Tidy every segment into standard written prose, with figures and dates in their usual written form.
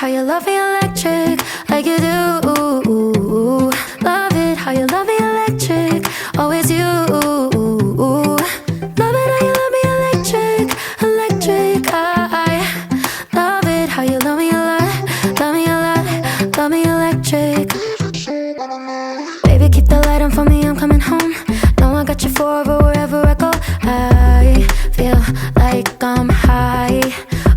how you love me electric, like you do. Love it how you love me electric, always you. Love it how you love me electric, electric. I love it how you love me a lot, love me a lot, love me electric. Baby, keep the light on for me, I'm coming home. Know I got you forever wherever I go. I feel like I'm high.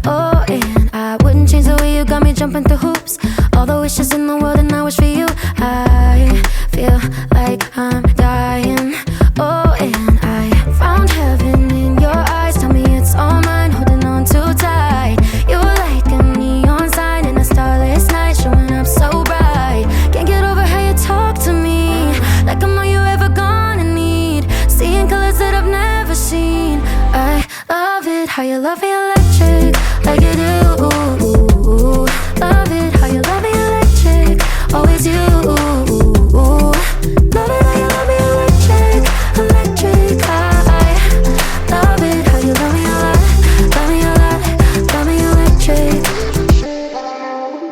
Oh, and I wouldn't change the way you got me jumping through hoops. All the wishes in the world and I wish for you. I feel like I'm dying. Oh, and I found heaven in your eyes. Tell me it's all mine, holding on too tight. You're like a neon sign in a starless night, showing up so bright. Can't get over how you talk to me, like I'm all you ever gonna need. Seeing colors that I've never seen. I love it how you love me electric, like you do. Love it how you love me electric, always you. Love it how you love me electric, electric. I love it how you love me a lot, love me a lot, love me electric.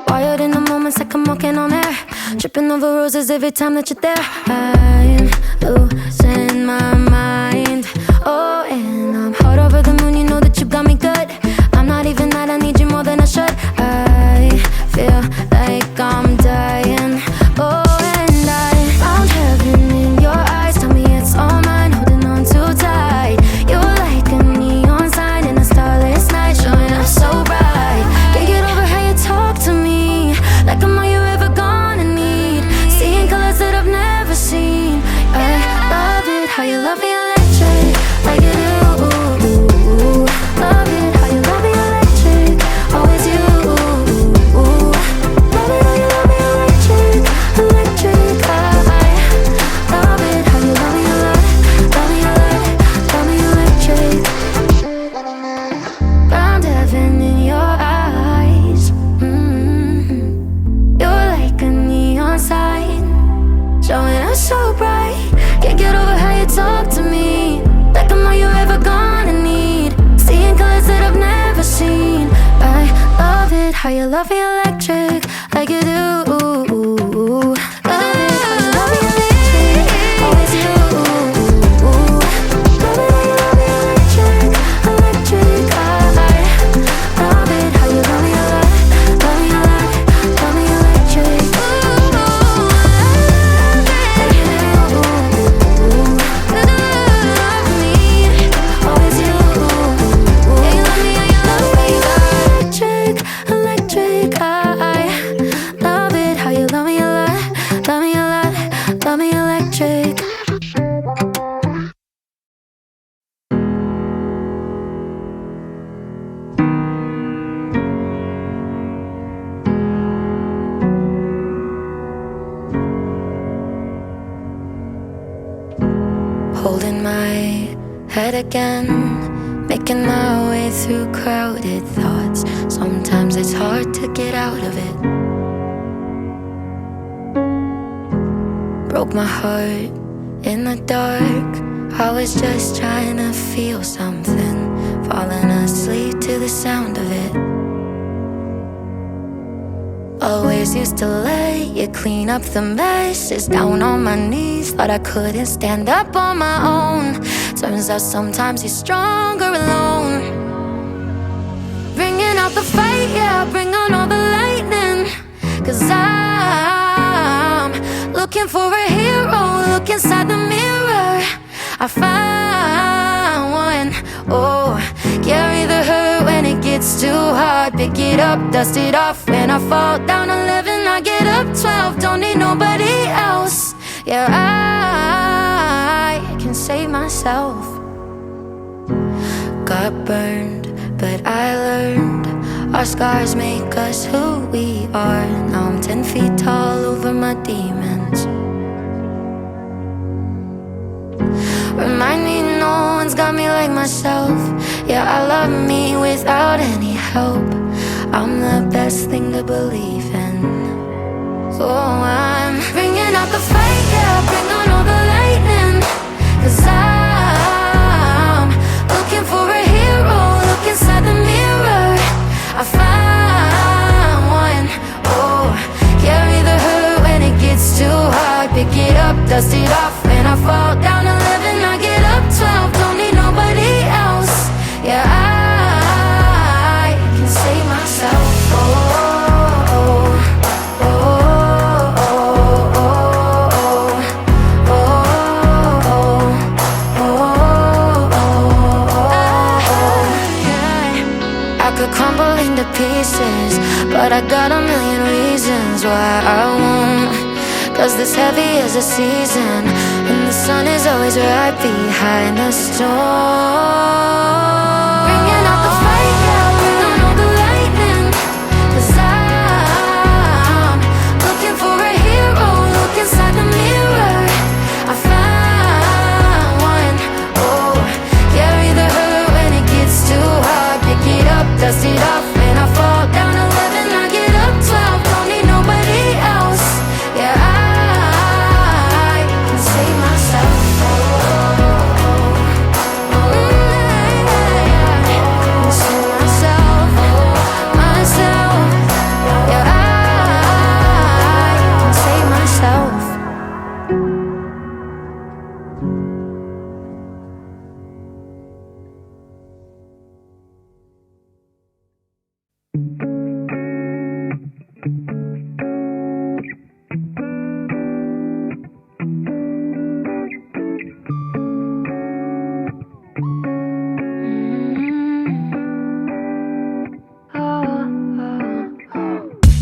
Wired in the moments like I'm walking on air, tripping over roses every time that you're there. I'm losing my mind. Oh, and I'm hot over the moon, you know that you got me good. I'm not even mad, I need you more than I should. I feel like I'm dying. Oh, and I found heaven in your eyes. Tell me it's all mine, holding on too tight. You're like a neon sign in a starless night, showing up so bright. Can't get over how you talk to me, like I'm all you ever gonna need. Seeing colors that I've never seen. I love it how you love me electric, like you do. Love it how you love me electric, always you. Love it how you love me electric, electric. I love it how you love me a lot, love me a lot, love me electric. Found heaven in your eyes. You're like a neon sign, showing up so bright. Can't get over how you talk to me, like I'm all you ever gonna need. Seeing colors that I've never seen. I love it how you love me electric, like you do. Love it how you love me electric, always you. Love it how you love me electric, electric. I love it how you love me a lot, love me a lot, love me electric. Holding my head again, making my way through crowded thoughts. Sometimes it's hard to get out of it. Broke my heart in the dark. I was just trying to feel something, falling asleep to the sound of it. Always used to let you clean up the messes. Down on my knees, thought I couldn't stand up on my own. Turns out sometimes you're stronger alone. Bringing out the fight, yeah, bring on all the lightning. 'Cause I'm looking for a hero. Look inside the mirror, I found one. Oh, carry the hurt when it gets too hard. Pick it up, dust it off. When I fall down 11, I get up 12. Don't need nobody else. Yeah, I can save myself. Got burned, but I learned. Our scars make us who we are. Now I'm 10 feet tall over my demons. Remind me no one's got me like myself. Yeah, I love me without any help. I'm the best thing to believe in. So I'm bringing out the fight, yeah, bring on all the lightning. 'Cause I'm looking for a hero. Look inside the mirror, I found one. days, but I got a million reasons why I won't. Cause this heavy is a season, and the sun is always right behind the storm. Bringing out the fire, bring on all the lightning. Cause I'm looking for a hero, look inside the mirror. I found one, oh. Carry the hurt when it gets too hard. Pick it up, dust it off. When I fall down 11, I get up 12. Don't need nobody else. Yeah, I can save myself. Can save myself, myself. Yeah, I can save myself.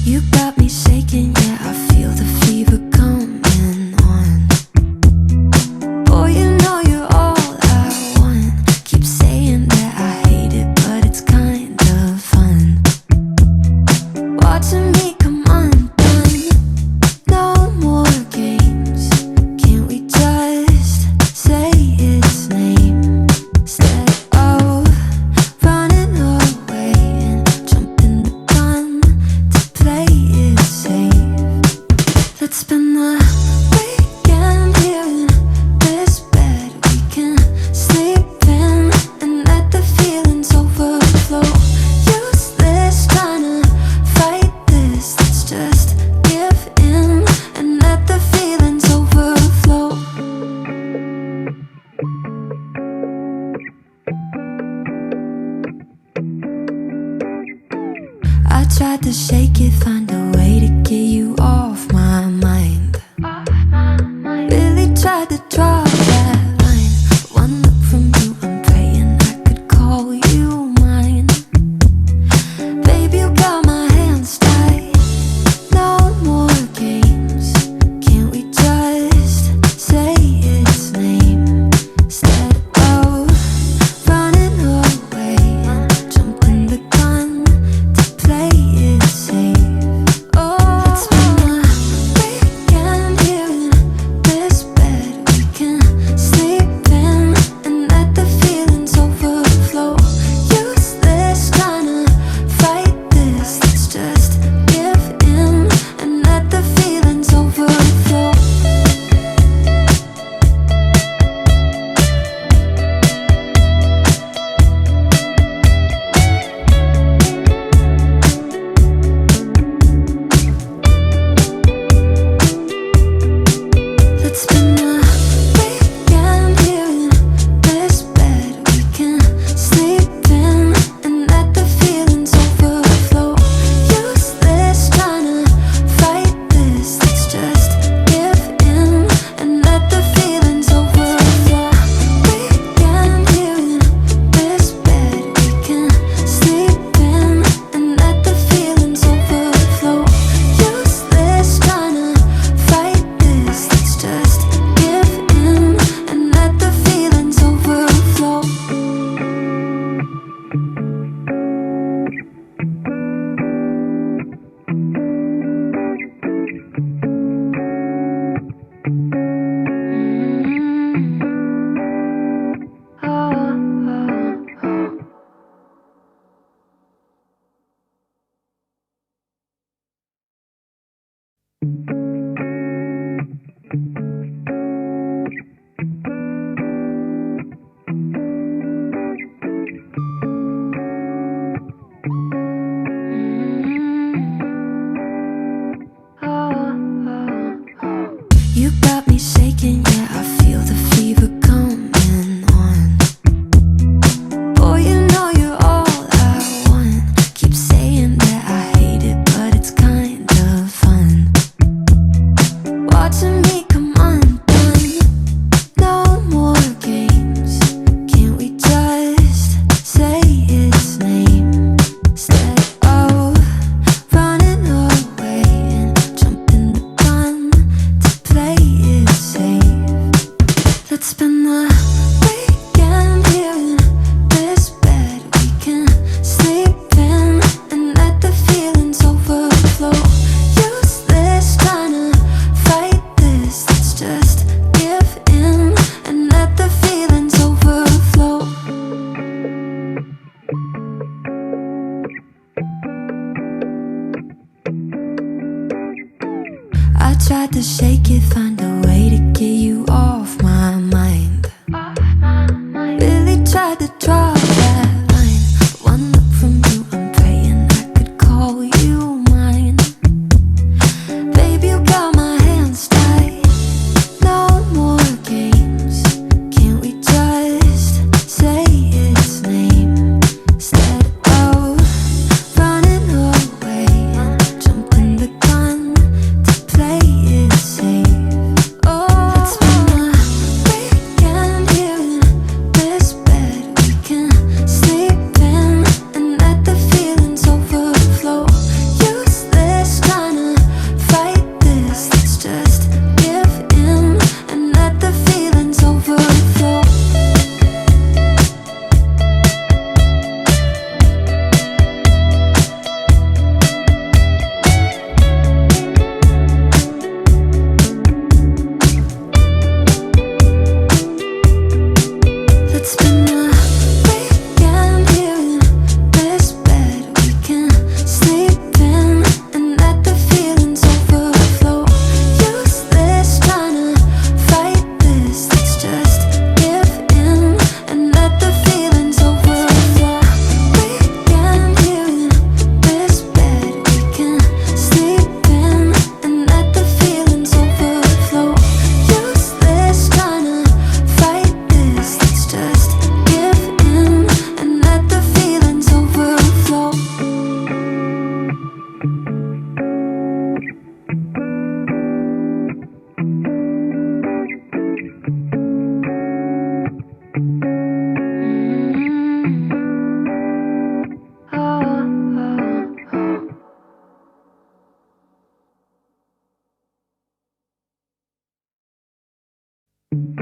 You got me shaking, yeah, I feel the fever coming on. Boy, you know you're all I want. Keep saying that I hate it, but it's kind of fun. Watching me come undone. No more games. Can't we just say its name? Instead of running away and jumping the gun to play it safe. Let's spend the weekend here in this bed we can sleep in and let the feelings overflow. Useless trying to fight this. Let's just give in and let the feelings overflow. I tried to shake it, find a way to get you off my mind. Really tried to draw that line. One look from you, I'm praying I could call you mine. Baby, you got my hands tied. No more games. Can't we just say its name? Instead of running away and jumping the gun to play it safe. Oh, let's spend the tried to shake it, find a way to get you off my mind. Really tried to draw that line. One look from you, I'm praying I could call you mine. Baby, you got my hands tied. No more games. Can't we just say its name instead of running away and jumping the gun to play it safe? Oh, it's been a weekend here in this bed we can sleep in and let the feelings overflow. Useless trying to fight this. Let's just give in and let the feelings overflow. It's been a weekend here in this bed we can sleep in and let the feelings overflow. Useless trying to fight this. Let's just give in and let the feelings overflow. Weekend here in this bed we can sleep in and let the feelings overflow. Useless trying to fight this. Let's just give in and let the feelings overflow. Oh, oh, oh.